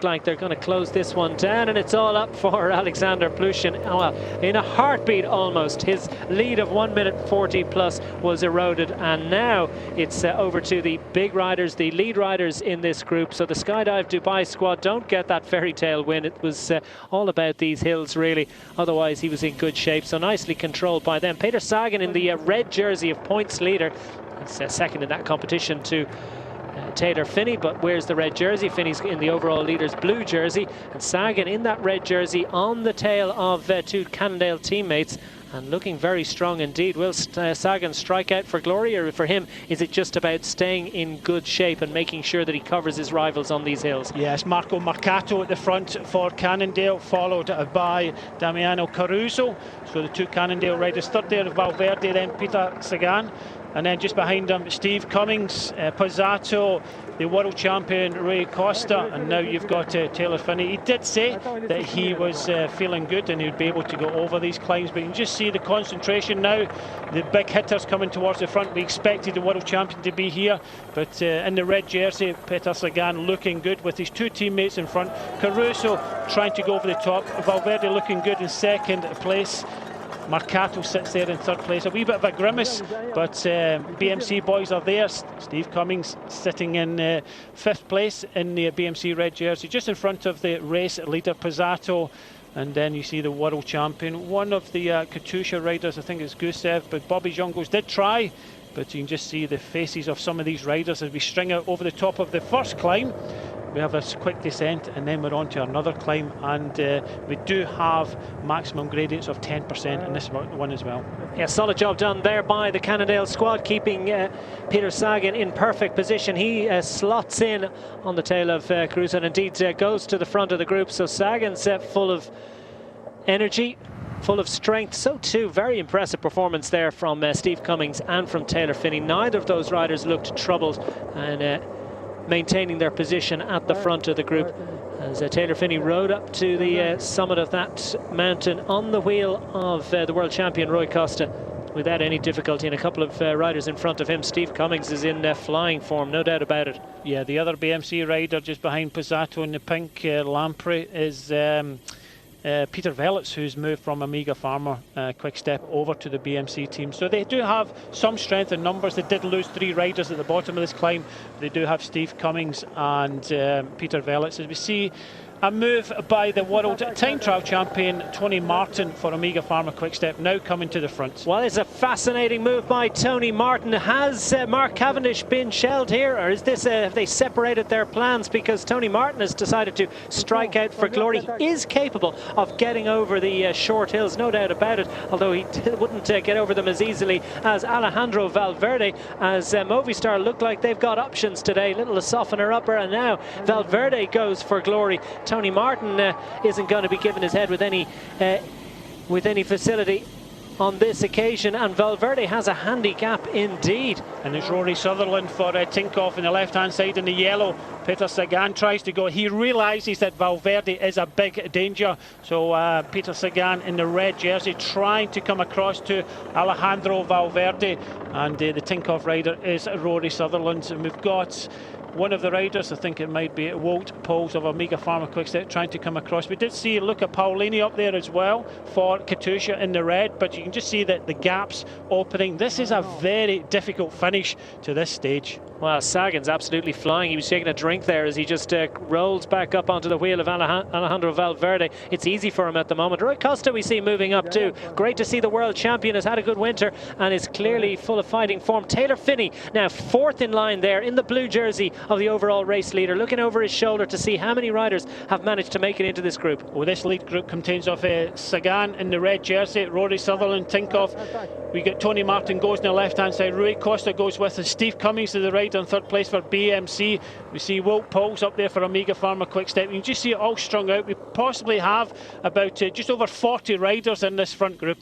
like they're going to close this one down, and it's all up for Alexander Plushin. Oh, well, in a heartbeat almost. His lead of 1 minute 40 plus was eroded, and now it's over to the big riders, the lead riders in this group. So the Skydive Dubai squad don't get that fairy tale win. It was all about these hills, really. Otherwise, he was in good shape, so nicely controlled by them. Peter Sagan in the red jersey of points leader. It's second in that competition to Taylor Phinney, but wears the red jersey. Finney's in the overall leader's blue jersey, and Sagan in that red jersey on the tail of two Cannondale teammates, and looking very strong indeed. Will Sagan strike out for glory, or for him is it just about staying in good shape and making sure that he covers his rivals on these hills? Yes, Marco Mercato at the front for Cannondale, followed by Damiano Caruso. So the two Cannondale riders, third there Valverde, then Peter Sagan. And then just behind him, Steve Cummings, Pozzato, the world champion Rui Costa, and now you've got Taylor Phinney. He did say that he was feeling good and he would be able to go over these climbs, but you can just see the concentration now. The big hitters coming towards the front. We expected the world champion to be here, but in the red jersey, Peter Sagan looking good with his two teammates in front. Caruso trying to go over the top. Valverde looking good in second place. Mercato sits there in third place. A wee bit of a grimace, but BMC boys are there. Steve Cummings sitting in fifth place in the BMC red jersey, just in front of the race leader Pozzato. And then you see the world champion, one of the Katusha riders, I think it's Gusev, but Bobby Jungles did try. But you can just see the faces of some of these riders as we string out over the top of the first climb. We have a quick descent, and then we're on to another climb, and we do have maximum gradients of 10% in this one as well. Yeah, solid job done there by the Cannondale squad, keeping Peter Sagan in perfect position. He slots in on the tail of Caruso, and indeed goes to the front of the group. So Sagan's full of energy, full of strength. So too, very impressive performance there from Steve Cummings and from Taylor Phinney. Neither of those riders looked troubled, and maintaining their position at the front of the group as Taylor Phinney rode up to the summit of that mountain on the wheel of the world champion Rui Costa without any difficulty, and a couple of riders in front of him. Steve Cummings is in flying form, no doubt about it. Yeah, the other BMC rider just behind Pozzato in the pink Lampre is Peter Velits, who's moved from Amiga Farmer Quick Step over to the BMC team. So they do have some strength in numbers. They did lose 3 riders at the bottom of this climb. They do have Steve Cummings and Peter Velits. As we see a move by the world time trial champion Tony Martin for Amiga Pharma Quick Step now coming to the front. Well, it's a fascinating move by Tony Martin. Has Mark Cavendish been shelled here, or is this have they separated their plans? Because Tony Martin has decided to strike out for glory. He is capable of getting over the short hills, no doubt about it, although he wouldn't get over them as easily as Alejandro Valverde, as Movistar look like they've got options today. Little softener upper, and now Valverde goes for glory. Tony Martin isn't going to be given his head with any facility on this occasion, and Valverde has a handy gap indeed. And there's Rory Sutherland for Tinkoff on the left-hand side in the yellow. Peter Sagan tries to go. He realises that Valverde is a big danger. So Peter Sagan in the red jersey trying to come across to Alejandro Valverde. And the Tinkoff rider is Rory Sutherland. And we've got one of the riders, I think it might be Wout Poels of Amiga Pharma Quickstep, trying to come across. We did see Luca Paolini up there as well for Katusha in the red, but you can just see that the gaps opening. This is a very difficult finish to this stage. Well, Sagan's absolutely flying. He was taking a drink there as he just rolls back up onto the wheel of Alejandro Valverde. It's easy for him at the moment. Rui Costa we see moving up too. Great to see the world champion has had a good winter and is clearly full of fighting form. Taylor Phinney now fourth in line there in the blue jersey of the overall race leader, looking over his shoulder to see how many riders have managed to make it into this group. Well, this lead group contains of Sagan in the red jersey, Rory Sutherland, Tinkoff. We get Tony Martin goes on the left-hand side. Rui Costa goes with us. Steve Cummings to the right on third place for BMC. We see Wout Poels up there for Amiga Pharma Quick Step. You can just see it all strung out. We possibly have about just over 40 riders in this front group.